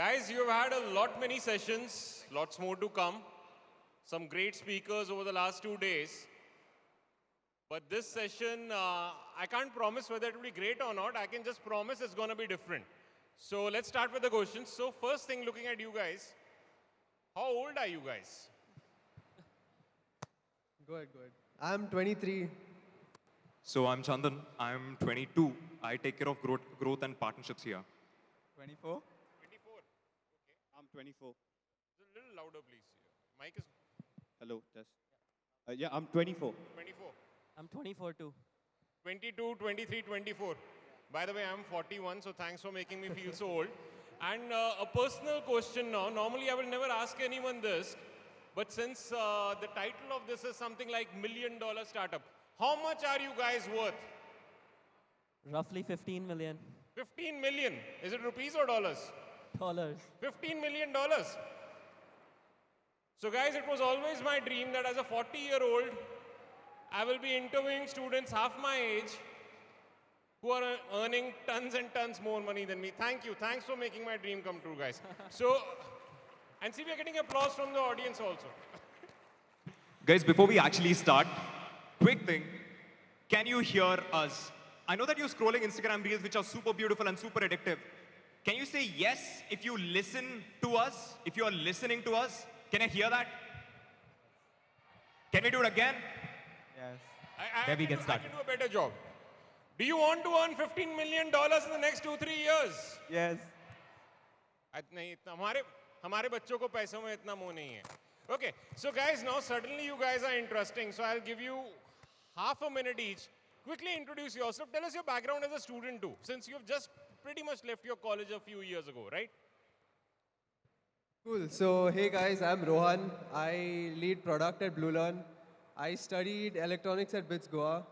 Guys, you've had a lot many sessions, lots more to come. Some great speakers over the last 2 days. But this session, I can't promise whether it will be great or not. I can just promise it's going to be different. So let's start with the questions. So first thing, looking at you guys, how old are you guys? Go ahead. I'm 23. So I'm Chandan. I'm 22. I take care of growth and partnerships here. 24? 24. Okay. I'm 24. Just a little louder, please. Mic is Hello, test. Yeah, I'm 24. 24. I'm 24 too. 22, 23, 24. By the way, I'm 41, so thanks for making me feel so old. And a personal question now. Normally, I will never ask anyone this, but since the title of this is something like $1 Million Startup, how much are you guys worth? Roughly 15 million 15 million. Is it rupees or dollars? dollars. $15 million. So guys, it was always my dream that as a 40-year-old, I will be interviewing students half my age who are earning tons and tons more money than me. Thank you. Thanks for making my dream come true, guys. So, and see, we are getting applause from the audience also. Guys, before we actually start, quick thing. Can you hear us? I know that you're scrolling Instagram reels, which are super beautiful and super addictive. Can you say yes if you listen to us? If you are listening to us? Can I hear that? Can we do it again? Yes. There we get started. I can do a better job. Do you want to earn $15 million in the next 2-3 years? Yes. नहीं हमारे बच्चों को पैसों में इतना मोह नहीं है. Okay, so guys, now suddenly you guys are interesting. So I'll give you half a minute each. Quickly introduce yourself. Tell us your background as a student too, since you've just pretty much left your college a few years ago, right? Cool. So, hey guys, I'm Rohan. I lead product at BlueLearn. I studied electronics at BITS Goa.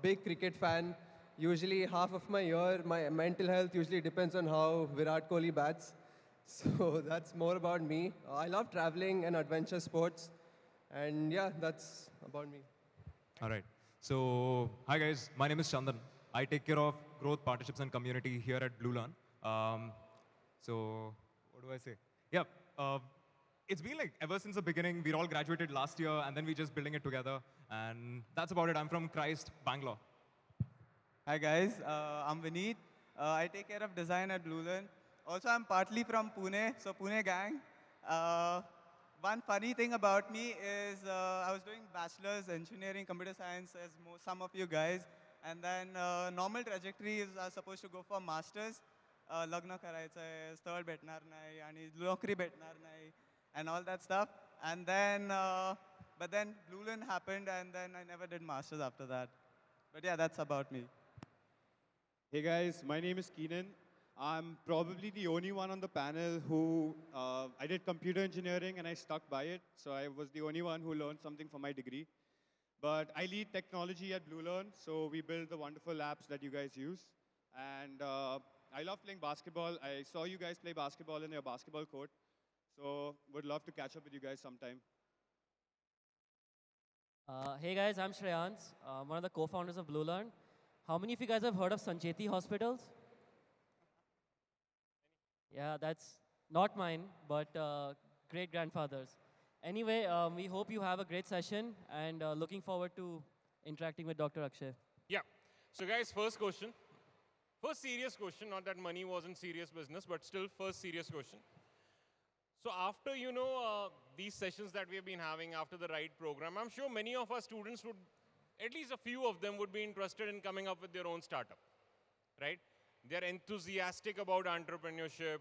Big cricket fan. Usually half of my year, my mental health usually depends on how Virat Kohli bats. So that's more about me. I love traveling and adventure sports. And yeah, that's about me. All right. So, hi guys. My name is Chandan. I take care of growth, partnerships, and community here at BlueLearn. So, what do I say? Yeah. It's been like ever since the beginning. We all graduated last year, and then we're just building it together. And that's about it. I'm from Christ, Bangalore. Hi guys, I'm Vineet. I take care of design at BlueLearn. Also, I'm partly from Pune, so Pune gang. One funny thing about me is I was doing bachelor's engineering, computer science, as some of you guys. And then normal trajectory is supposed to go for master's. Lagna करायचं आहे, स्थळ भेटणार नाही, आणि नोकरी भेटणार नाही, and all that stuff. And then, but then BlueLearn happened, and then I never did master's after that. But yeah, that's about me. Hey guys, my name is Keenan. I'm probably the only one on the panel who, I did computer engineering and I stuck by it. So I was the only one who learned something for my degree. But I lead technology at BlueLearn, so we build the wonderful apps that you guys use. And I love playing basketball. I saw you guys play basketball in your basketball court. So would love to catch up with you guys sometime. Hey guys, I'm Shreyans, one of the co-founders of BlueLearn. How many of you guys have heard of Sancheti Hospitals? Yeah, that's not mine, but great-grandfather's. Anyway, we hope you have a great session, and looking forward to interacting with Dr. Akshay. Yeah. So guys, first question. First serious question, not that money wasn't serious business, but still first serious question. So after, these sessions that we have been having after the R.I.D.E program, I'm sure many of our students would, at least a few of them would be interested in coming up with their own startup, right? They're enthusiastic about entrepreneurship.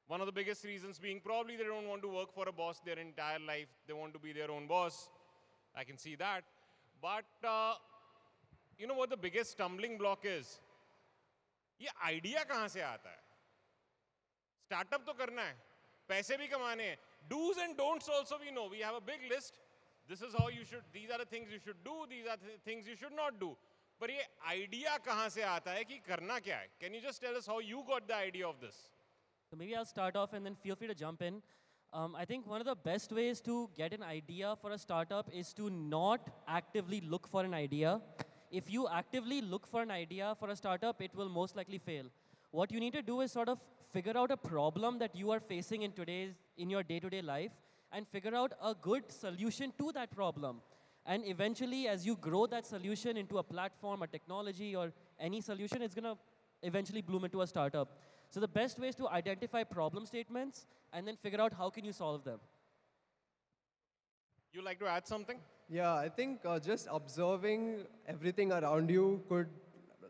One of the biggest reasons being probably they don't want to work for a boss their entire life. They want to be their own boss. I can see that. But you know what the biggest stumbling block is? ये idea कहाँ से आता है? Startup तो करना है, पैसे भी कमाने हैं. Do's and don'ts also we know. We have a big list. This is how you should, these are the things you should do, these are the things you should not do. But ये idea कहाँ से आता है कि करना क्या है? Can you just tell us how you got the idea of this? So maybe I'll start off and then feel free to jump in. I think one of the best ways to get an idea for a startup is to not actively look for an idea. If you actively look for an idea for a startup, it will most likely fail. What you need to do is sort of figure out a problem that you are facing in your day-to-day life and figure out a good solution to that problem. And eventually, as you grow that solution into a platform, a technology, or any solution, it's going to eventually bloom into a startup. So the best way is to identify problem statements and then figure out how can you solve them. You like to add something? Yeah, I think just observing everything around you could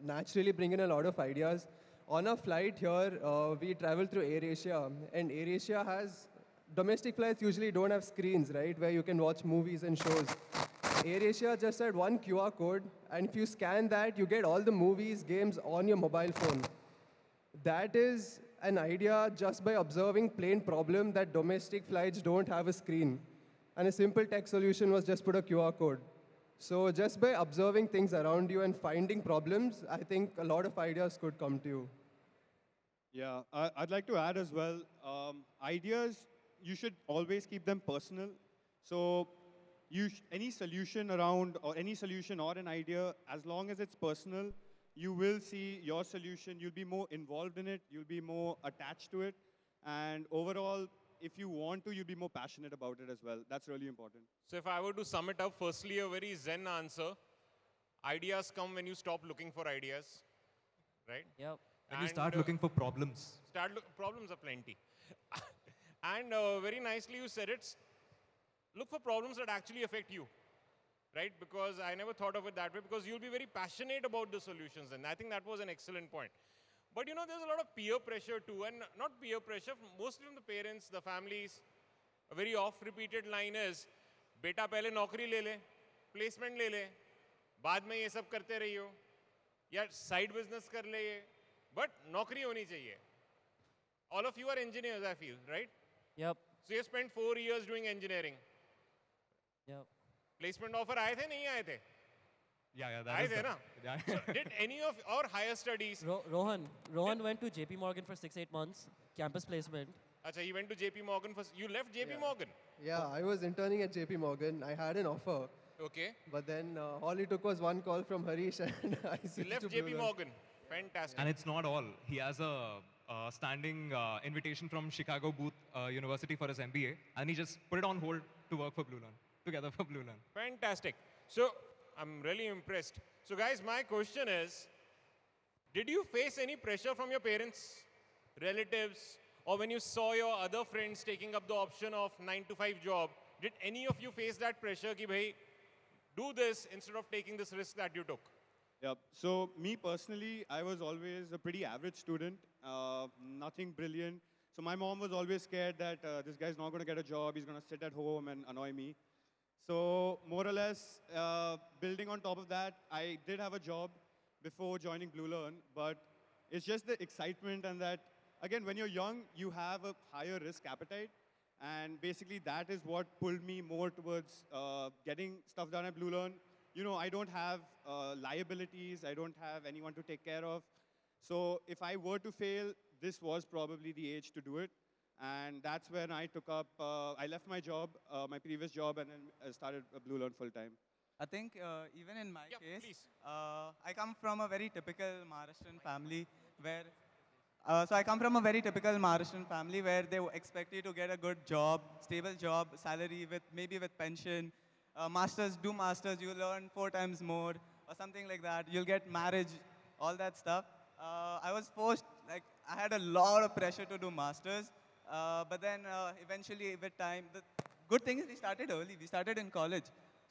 naturally bring in a lot of ideas. On a flight here, we travel through AirAsia, and AirAsia has domestic flights usually don't have screens, right, where you can watch movies and shows. AirAsia just had one QR code, and if you scan that, you get all the movies, games on your mobile phone. That is an idea just by observing plain problem that domestic flights don't have a screen. And a simple tech solution was just put a QR code. So just by observing things around you and finding problems, I think a lot of ideas could come to you. Yeah, I'd like to add as well, ideas, you should always keep them personal. So any solution around, or any solution or an idea, as long as it's personal, you will see your solution, you'll be more involved in it, you'll be more attached to it, and overall, if you want to, you'll be more passionate about it as well. That's really important. So if I were to sum it up, firstly, a very zen answer. Ideas come when you stop looking for ideas, right? Yep. When you start looking for problems. Problems are plenty. And very nicely you said it. Look for problems that actually affect you, right? Because I never thought of it that way, because you'll be very passionate about the solutions, and I think that was an excellent point. But you know, there's a lot of peer pressure too, and not peer pressure, mostly from the parents, the families. A very oft-repeated line is, बेटा पहले नौकरी ले ले, placement ले ले, बाद में ये सब करते रहियो, या side business कर ले ये, but नौकरी होनी चाहिए. All of you are engineers, I feel, right? Yep. So you spent 4 years doing engineering. Yep. Placement offer आए थे नहीं आए थे? Yeah, that आए is थे the- ना? Yeah. So did any of our higher studies? Rohan went to JP Morgan for 6-8 months, campus placement. Acha, he went to JP Morgan first. You left JP Morgan? Yeah, I was interning at JP Morgan. I had an offer, Okay. but then all it took was one call from Harish and I You switched left to JP Blue Line. Morgan. Fantastic. And it's not all. He has a standing invitation from Chicago Booth University for his MBA, and he just put it on hold to work for Blue Line, together for Blue Line. Fantastic. So I'm really impressed. So guys, my question is, did you face any pressure from your parents, relatives, or when you saw your other friends taking up the option of 9-to-5 job, did any of you face that pressure ki bhai, do this instead of taking this risk that you took? Yeah. So me personally, I was always a pretty average student, nothing brilliant. So my mom was always scared that this guy's not going to get a job, he's going to sit at home and annoy me. So more or less, building on top of that, I did have a job before joining Blue Learn, but it's just the excitement and that, again, when you're young, you have a higher risk appetite. And basically, that is what pulled me more towards getting stuff done at Blue Learn. You know, I don't have liabilities. I don't have anyone to take care of. So if I were to fail, this was probably the age to do it. And that's when I took up, I left my job, my previous job, and then started Blue Learn full time. I think even in my Yeah, case, please. I come from a very typical Maharashtrian family where, so I come from a very typical Maharashtrian family where they expect you to get a good job, stable job, salary with maybe with pension, do masters, you learn 4 times more or something like that. You'll get marriage, all that stuff. I was forced, like I had a lot of pressure to do masters, but then eventually with time, the good thing is we started early. We started in college.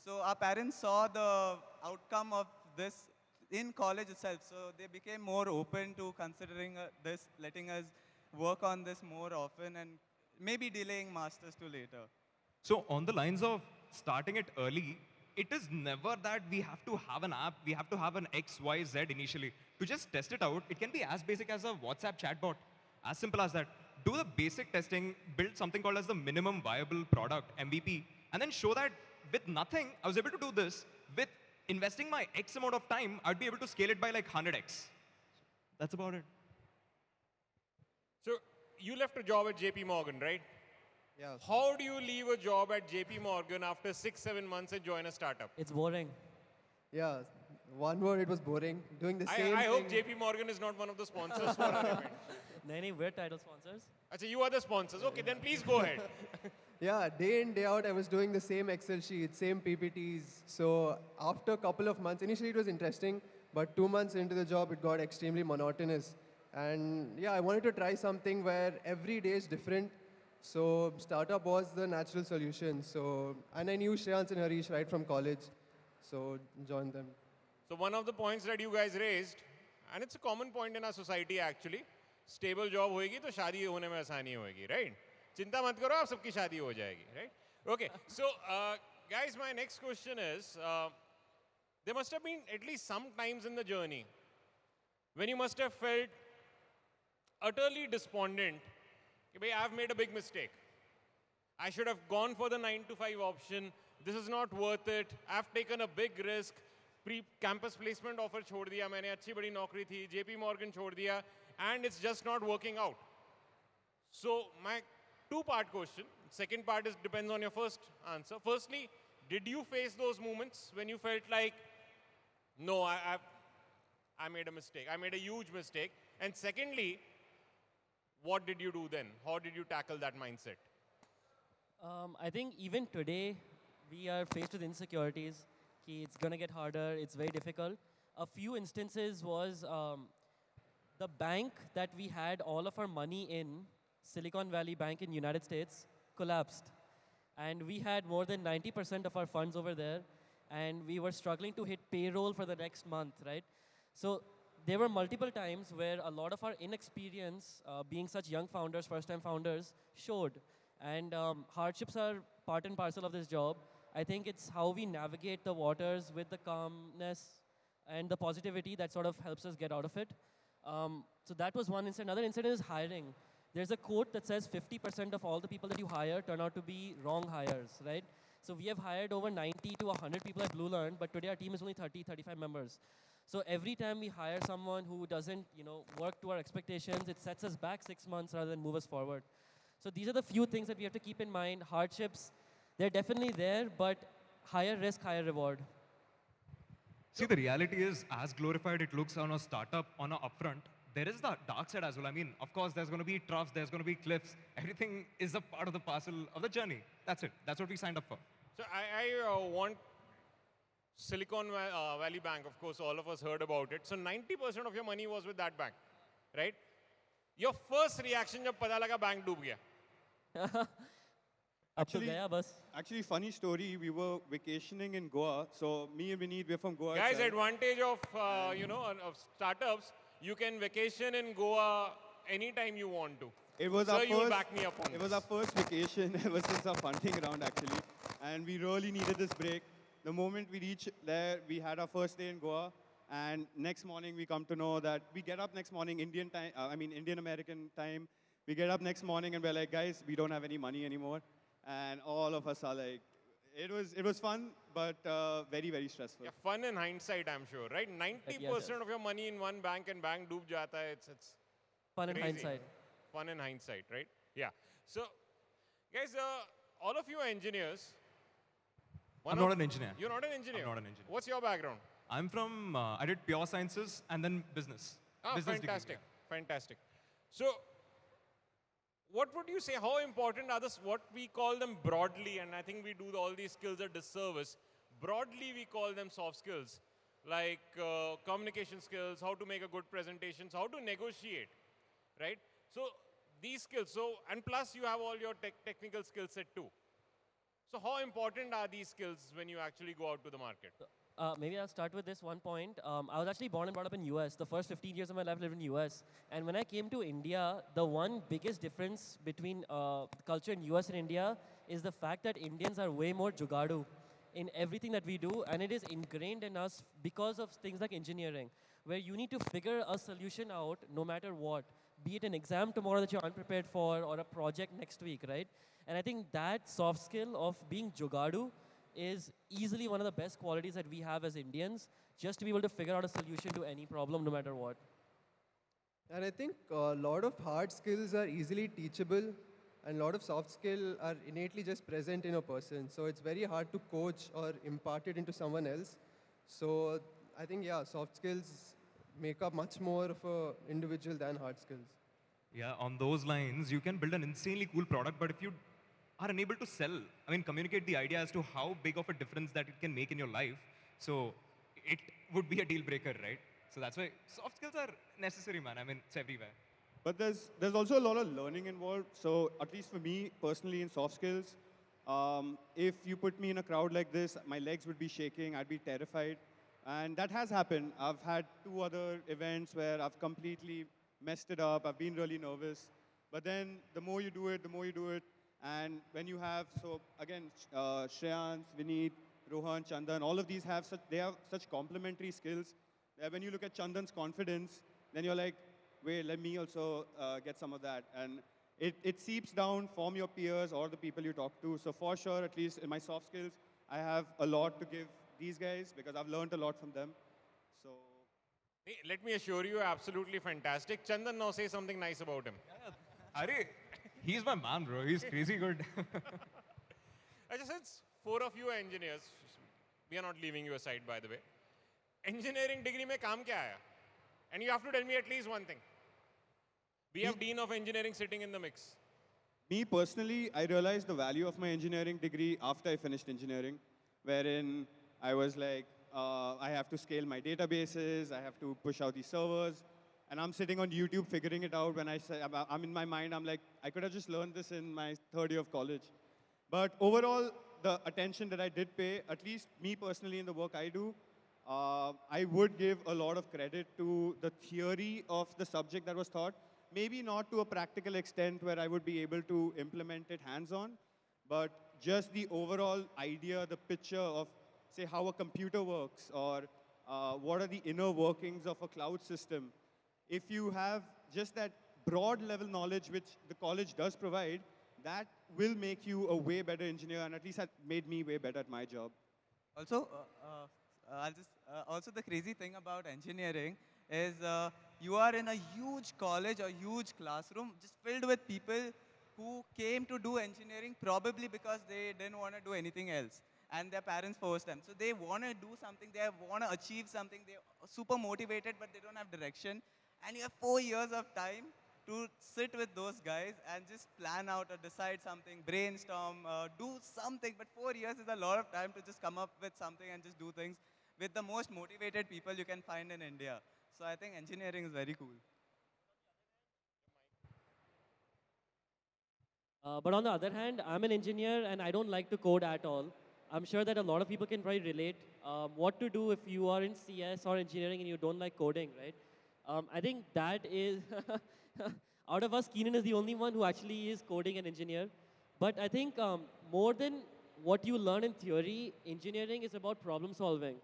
So our parents saw the outcome of this in college itself. So they became more open to considering this, letting us work on this more often and maybe delaying masters to later. So on the lines of starting it early, it is never that we have to have an app, we have to have an X, Y, Z initially. To just test it out, it can be as basic as a WhatsApp chatbot. As simple as that. Do the basic testing, build something called as the minimum viable product, MVP, and then show that with nothing, I was able to do this. With investing my X amount of time, I'd be able to scale it by like 100X. That's about it. So you left a job at JP Morgan, right? Yeah. How do you leave a job at JP Morgan after 6-7 months and join a startup? It's boring. Yeah, one word, it was boring. Doing the same I thing. hope JP Morgan is not one of the sponsors for our event. नहीं, we're title sponsors. Achha, you are the sponsors. Okay, then please go ahead. Yeah, day in, day out, I was doing the same Excel sheets, same PPTs. So after a couple of months, initially it was interesting, but 2 months into the job, it got extremely monotonous. And yeah, I wanted to try something where every day is different. So startup was the natural solution. So, and I knew Shreyans and Harish right from college. So joined them. So one of the points that you guys raised, and it's a common point in our society actually, stable job होएगी तो शादी होने में आसानी होएगी, right? चिंता मत करो, आप सबकी शादी हो जाएगी, right? Okay, so guys, my next question is, there must have been at least some times in the journey when you must have felt utterly despondent. कि भाई, I've made a big mistake. I should have gone for the 9 to 5 option. This is not worth it. I've taken a big risk. Pre-campus placement offer छोड़ दिया मैंने, अच्छी बड़ी नौकरी थी, JP Morgan छोड़ दिया, and it's just not working out. So my two-part question. Second part depends on your first answer. Firstly, did you face those moments when you felt like, no, I made a mistake. I made a huge mistake. And secondly, what did you do then? How did you tackle that mindset? I think even today, we are faced with insecurities. It's going to get harder. It's very difficult. A few instances was the bank that we had all of our money in, Silicon Valley Bank in United States, collapsed. And we had more than 90% of our funds over there. And we were struggling to hit payroll for the next month, right? So there were multiple times where a lot of our inexperience, being such young founders, first-time founders, showed. And hardships are part and parcel of this job. I think it's how we navigate the waters with the calmness and the positivity that sort of helps us get out of it. So that was one incident. Another incident is hiring. There's a quote that says 50% of all the people that you hire turn out to be wrong hires, right? So we have hired over 90 to 100 people at BlueLearn, but today our team is only 30, 35 members. So every time we hire someone who doesn't, work to our expectations, it sets us back 6 months rather than move us forward. So these are the few things that we have to keep in mind. Hardships, they're definitely there, but higher risk, higher reward. See, the reality is, as glorified it looks on a startup, on an upfront, there is the dark side as well. I mean, of course, there's going to be troughs, there's going to be cliffs. Everything is a part of the parcel of the journey. That's it. That's what we signed up for. So I want Silicon Valley Bank, of course, all of us heard about it. So 90% of your money was with that bank, right? Your first reaction जब पता लगा bank डूब गया. Actually, funny story. We were vacationing in Goa. So me and Vineet, we're from Goa. Guys, advantage of of startups, you can vacation in Goa anytime you want to. It was Sir, our you'll first. back me up on It was this. our first vacation ever since our funding round, actually, and we really needed this break. The moment we reached there, we had our first day in Goa, and next morning we come to know that we get up next morning Indian time. Indian American time. We get up next morning and we're like, guys, we don't have any money anymore, and all of us are like, it was fun, but very very stressful. Yeah, fun in hindsight, I'm sure, right? 90% of your money in one bank and bank डूब जाता है. It's Fun in crazy. hindsight. Fun in hindsight, right? Yeah. So, guys, all of you are engineers. I'm not an engineer. You're not an engineer? I'm not an engineer. What's your background? I'm from, I did pure sciences and then business. Ah, Business degree, fantastic. Fantastic. So, what would you say, how important are this, what we call them broadly, and I think we do all these skills a disservice. Broadly, we call them soft skills, like communication skills, how to make a good presentation, how to negotiate, right? So, these skills, and plus you have all your technical skill set too. So how important are these skills when you actually go out to the market? Maybe I'll start with this one point. I was actually born and brought up in US. The first 15 years of my life lived in US. And when I came to India, the one biggest difference between culture in US and India is the fact that Indians are way more jugadu in everything that we do. And it is ingrained in us because of things like engineering, where you need to figure a solution out no matter what. Be it an exam tomorrow that you're unprepared for or a project next week, right? And I think that soft skill of being jugadu is easily one of the best qualities that we have as Indians, just to be able to figure out a solution to any problem, no matter what. And I think a lot of hard skills are easily teachable, and a lot of soft skills are innately just present in a person. So it's very hard to coach or impart it into someone else. So I think, yeah, soft skills make up much more of an individual than hard skills. Yeah, on those lines, you can build an insanely cool product, but if you are unable to sell, I mean, communicate the idea as to how big of a difference that it can make in your life, so it would be a deal breaker, right? So that's why soft skills are necessary, man. I mean, it's everywhere. But there's also a lot of learning involved. So at least for me personally in soft skills, if you put me in a crowd like this, my legs would be shaking. I'd be terrified, and that has happened. I've had 2 other events where I've completely messed it up. I've been really nervous. But then the more you do it, the more you do it, and when you have so again, Shreyans, Vineet, Rohan, Chandan, all of these have such complementary skills. That when you look at Chandan's confidence, then you're like, wait, let me also get some of that. And it seeps down from your peers or the people you talk to. So for sure, at least in my soft skills, I have a lot to give these guys because I've learned a lot from them. So Hey, let me assure you, absolutely fantastic. Chandan, now say something nice about him. Are, he's my man, bro. He's crazy good. I just said 4 of you are engineers. We are not leaving you aside, by the way. Engineering degree में काम क्या आया? And you have to tell me at least one thing. We have Dean of Engineering sitting in the mix. me personally, I realized the value of my engineering degree after I finished engineering, wherein I was like, I have to scale my databases, I have to push out these servers, and I'm sitting on YouTube figuring it out when I say, I'm in my mind, I'm like, I could have just learned this in my third year of college. But overall, the attention that I did pay, at least me personally in the work I do, I would give a lot of credit to the theory of the subject that was taught. Maybe not to a practical extent where I would be able to implement it hands-on, but just the overall idea, the picture of, say, how a computer works or what are the inner workings of a cloud system. If you have just that broad level knowledge, which the college does provide, that will make you a way better engineer, and at least that made me way better at my job. Also, also the crazy thing about engineering is you are in a huge college or huge classroom just filled with people who came to do engineering probably because they didn't want to do anything else and their parents forced them. So they want to do something, they want to achieve something, they're super motivated but they don't have direction. And you have 4 years of time to sit with those guys and just plan out or decide something, brainstorm, do something. But 4 years is a lot of time to just come up with something and just do things with the most motivated people you can find in India. So I think engineering is very cool. But on the other hand, I'm an engineer and I don't like to code at all. I'm sure that a lot of people can probably relate. What to do if you are in CS or engineering and you don't like coding, right? I think that is, out of us, Keenan is the only one who actually is coding and engineer. But I think more than what you learn in theory, engineering is about problem solving.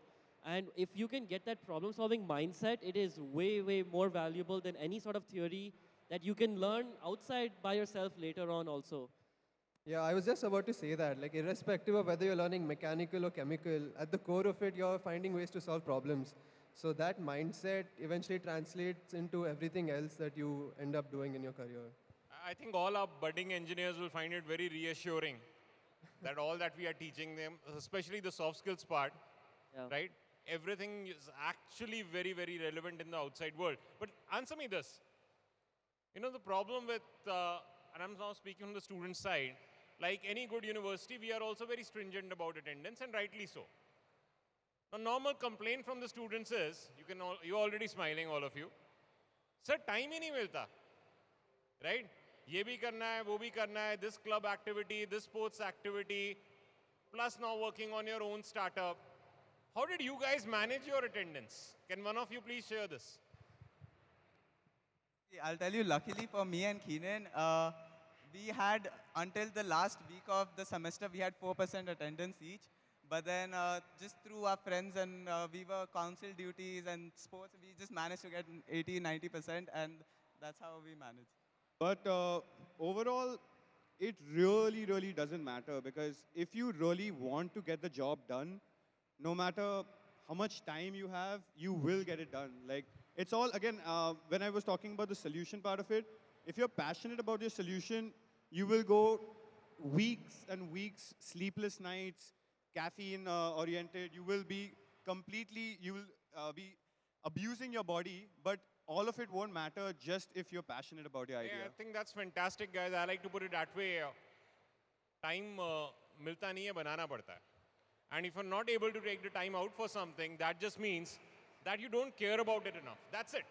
And if you can get that problem solving mindset, it is way, way more valuable than any sort of theory that you can learn outside by yourself later on also. Yeah, I was just about to say that. Like, irrespective of whether you're learning mechanical or chemical, at the core of it, you're finding ways to solve problems. So that mindset eventually translates into everything else that you end up doing in your career. I think all our budding engineers will find it very reassuring that all that we are teaching them, especially the soft skills part, Yeah. right? Everything is actually very, very relevant in the outside world. But answer me this. You know, the problem with, and I'm now speaking from the student side, like any good university, we are also very stringent about attendance, and rightly so. A normal complaint from the students is, you're already smiling, all of you. Sir, time ही नहीं मिलता, right? ये भी करना है, वो भी करना है, this club activity, this sports activity, plus now working on your own startup. How did you guys manage your attendance? Can one of you please share this? I'll tell you, luckily for me and Keenan, we had until the last week of the semester, we had 4% attendance each. But then just through our friends and we were council duties and sports, we just managed to get 80, 90%, and that's how we managed. But overall, it really, really doesn't matter because if you really want to get the job done, no matter how much time you have, you will get it done. Like, it's all, again, when I was talking about the solution part of it, if you're passionate about your solution, you will go weeks and weeks, sleepless nights, caffeine oriented. You will be completely, you will be abusing your body, but all of it won't matter just if you're passionate about your idea. Yeah, I think that's fantastic, guys. I like to put it that way. Time milta nahi hai, banana padta hai. And if you're not able to take the time out for something, that just means that you don't care about it enough. That's it.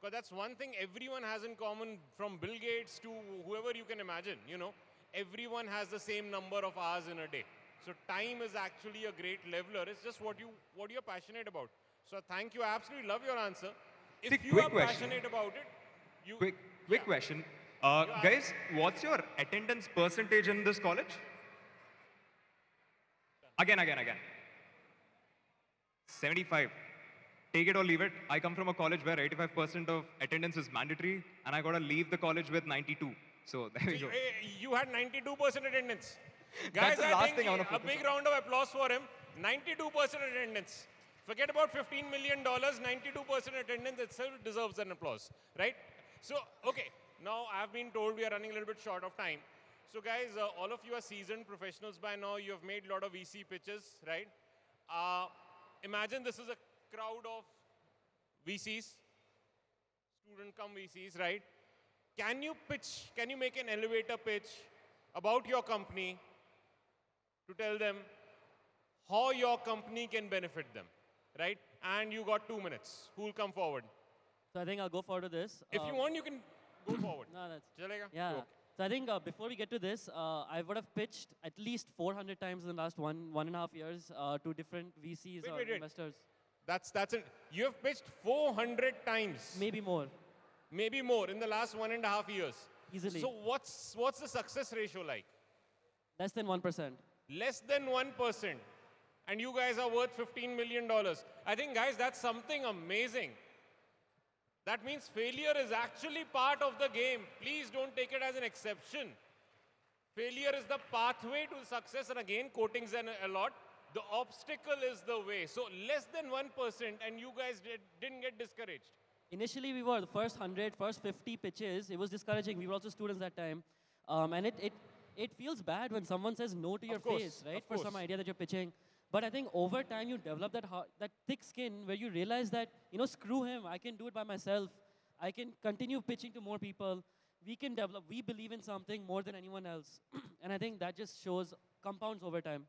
Because that's one thing everyone has in common, from Bill Gates to whoever you can imagine, you know. Everyone has the same number of hours in a day. So time is actually a great leveler. It's just what you're passionate about. So thank you. I absolutely love your answer. If See, you quick are question. passionate about it, you Quick yeah. question. Guys, what's your attendance percentage in this college? Again. 75. Take it or leave it. I come from a college where 85% of attendance is mandatory, and I got to leave the college with 92. So there you go. You had 92% attendance. Guys, That's the I last think thing I wanna a focus big round of applause for him. 92% attendance. Forget about $15 million, 92% attendance itself deserves an applause, right? So, okay, now I've been told we are running a little bit short of time. So guys, all of you are seasoned professionals by now. You have made a lot of VC pitches, right? Imagine this is a crowd of VCs, student come VCs, right? Can you make an elevator pitch about your company to tell them how your company can benefit them, right? And you got 2 minutes. Who will come forward? So I think I'll go forward to this. If you want, you can go forward. No, that's... Chalega? Yeah. Okay. So I think before we get to this, I would have pitched at least 400 times in the last one and a half years to different VCs or Wait. investors. That's it. You have pitched 400 times. Maybe more. Maybe more in the last 1.5 years. Easily. So what's the success ratio like? Less than 1%. Less than 1%. And you guys are worth $15 million. I think, guys, that's something amazing. That means failure is actually part of the game. Please don't take it as an exception. Failure is the pathway to success, and again, quoting Zen a lot, the obstacle is the way. So less than 1%, and you guys didn't get discouraged. Initially, we were the first 100, first 50 pitches. It was discouraging. We were also students that time. And it feels bad when someone says no to your face, right? For some idea that you're pitching. But I think over time, you develop that thick skin where you realize that, screw him. I can do it by myself. I can continue pitching to more people. We can develop. We believe in something more than anyone else. And I think that just shows compounds over time.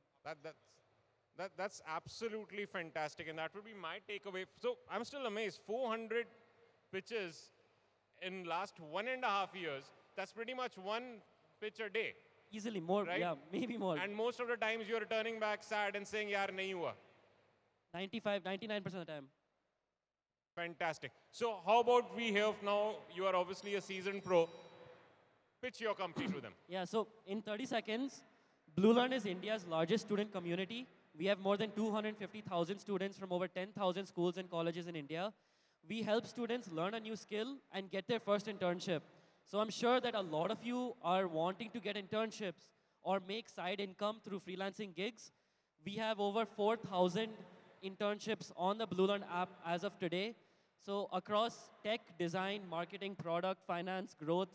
That's absolutely fantastic, and that would be my takeaway. So I'm still amazed. 400 pitches in last 1.5 years. That's pretty much one pitch a day. Easily more, right? Yeah, maybe more. And most of the times you're returning back sad and saying, "Yaar, nahi hua." 99% of the time. Fantastic. So how about we have now? You are obviously a seasoned pro. Pitch your company to them. Yeah. So in 30 seconds, BlueLearn is India's largest student community. We have more than 250,000 students from over 10,000 schools and colleges in India. We help students learn a new skill and get their first internship. So I'm sure that a lot of you are wanting to get internships or make side income through freelancing gigs. We have over 4,000 internships on the BlueLearn app as of today. So across tech, design, marketing, product, finance, growth.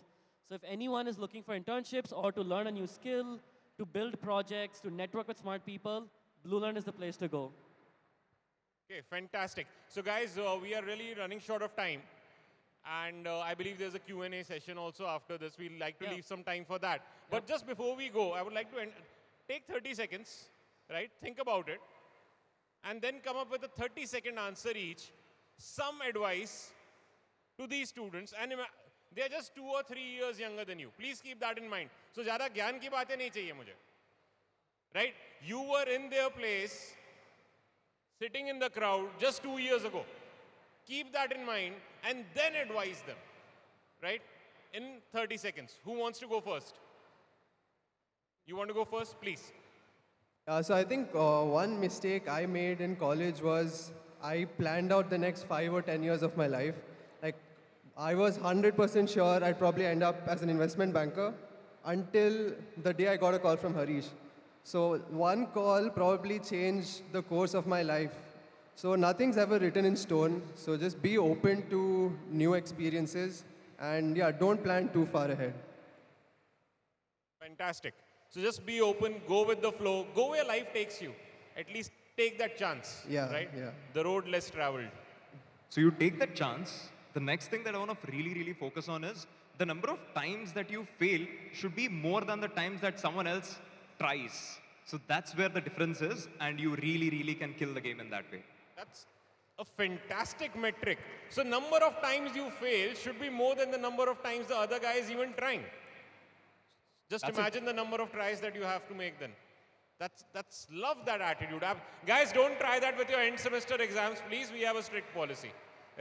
So if anyone is looking for internships or to learn a new skill, to build projects, to network with smart people, BlueLearn is the place to go. Okay, fantastic. So guys, we are really running short of time. And I believe there's a Q&A session also after this. We'd like to leave some time for that. But just before we go, I would like to take 30 seconds, right? Think about it. And then come up with a 30-second answer each. Some advice to these students. And they are just 2 or 3 years younger than you. Please keep that in mind. So, ज़्यादा ज्ञान की बातें नहीं चाहिए मुझे. Right? You were in their place, sitting in the crowd just 2 years ago. Keep that in mind and then advise them, right? In 30 seconds. Who wants to go first? You want to go first? Please. So I think one mistake I made in college was I planned out the next 5 or 10 years of my life. Like, I was 100% sure I'd probably end up as an investment banker until the day I got a call from Harish. So one call probably changed the course of my life. So nothing's ever written in stone. So just be open to new experiences and yeah, don't plan too far ahead. Fantastic. So just be open, go with the flow, go where life takes you. At least take that chance, Yeah, right? yeah. The road less traveled. So you take that chance. The next thing that I want to really, really focus on is the number of times that you fail should be more than the times that someone else tries. So that's where the difference is, and you really, really can kill the game in that way. That's a fantastic metric. So number of times you fail should be more than the number of times the other guy is even trying. Just That's imagine the number of tries that you have to make then. That's love that attitude. Guys, don't try that with your end semester exams, please. We have a strict policy,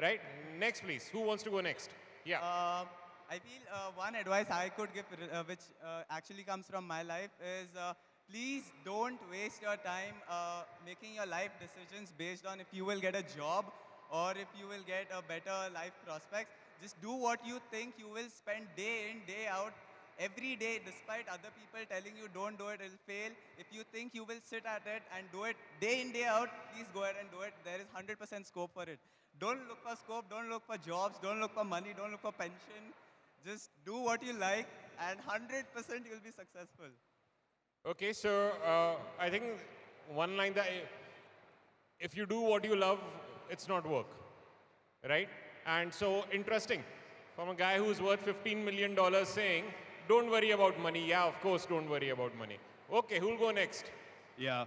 right? Next, please. Who wants to go next? Yeah. I feel one advice I could give, which actually comes from my life, is please don't waste your time making your life decisions based on if you will get a job or if you will get a better life prospects. Just do what you think you will spend day in, day out, every day, despite other people telling you don't do it, it'll fail. If you think you will sit at it and do it day in, day out, please go ahead and do it. There is 100% scope for it. Don't look for scope, don't look for jobs, don't look for money, don't look for pension. Just do what you like and 100% you'll be successful. Okay, so I think one line that if you do what you love, it's not work, right? And so interesting, from a guy who's worth $15 million saying, don't worry about money. Yeah, of course, don't worry about money. Okay, who'll go next? Yeah.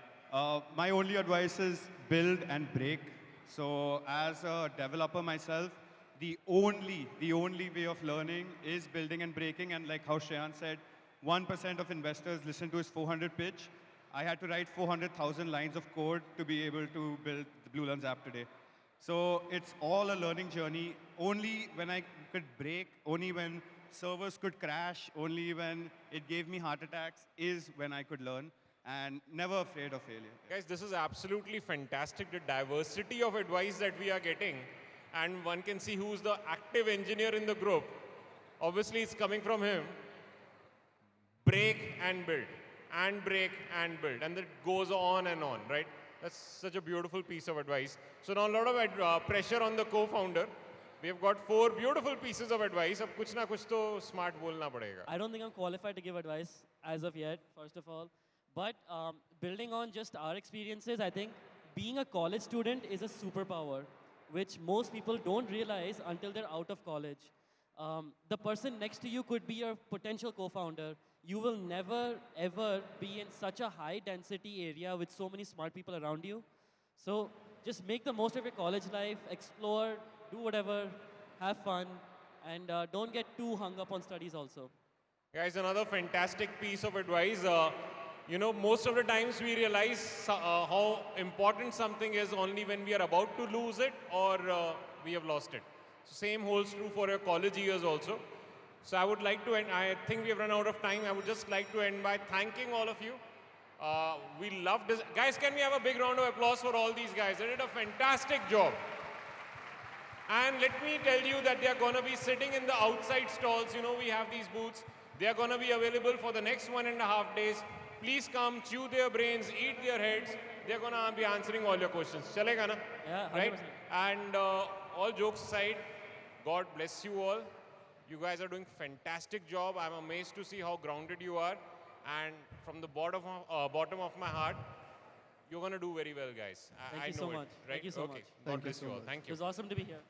My only advice is build and break. So as a developer myself, the only way of learning is building and breaking. And like how Shreyan said, 1% of investors listen to his 400 pitch. I had to write 400,000 lines of code to be able to build the Blue Lens app today. So it's all a learning journey. Only when I could break, only when servers could crash, only when it gave me heart attacks is when I could learn, and never afraid of failure. Guys, this is absolutely fantastic, the diversity of advice that we are getting. And one can see who's the active engineer in the group. Obviously, it's coming from him. Break and build, and break and build. And it goes on and on, right? That's such a beautiful piece of advice. So now a lot of pressure on the co-founder. We have got 4 beautiful pieces of advice. Ab kuch na kuch to smart bolna padega. I don't think I'm qualified to give advice as of yet, first of all. But building on just our experiences, I think being a college student is a superpower, which most people don't realize until they're out of college. The person next to you could be your potential co-founder. You will never, ever be in such a high density area with so many smart people around you. So just make the most of your college life, explore, do whatever, have fun, and don't get too hung up on studies also. Guys, another fantastic piece of advice. You know, most of the times we realize how important something is only when we are about to lose it or we have lost it. So same holds true for your college years also. So I would like to end, I think we have run out of time. I would just like to end by thanking all of you. We loved this. Guys, can we have a big round of applause for all these guys? They did a fantastic job. And let me tell you that they are going to be sitting in the outside stalls. You know, we have these booths. They are going to be available for the next 1.5 days. Please come, chew their brains, eat their heads. They are going to be answering all your questions. Chalega na? Yeah, 100%. Right? And all jokes aside, God bless you all. You guys are doing fantastic job. I'm amazed to see how grounded you are. And from the bottom of my heart, you're going to do very well, guys. Thank I you know so it, much. right? Thank you so okay. much. God bless you all. Thank It you. was awesome to be here.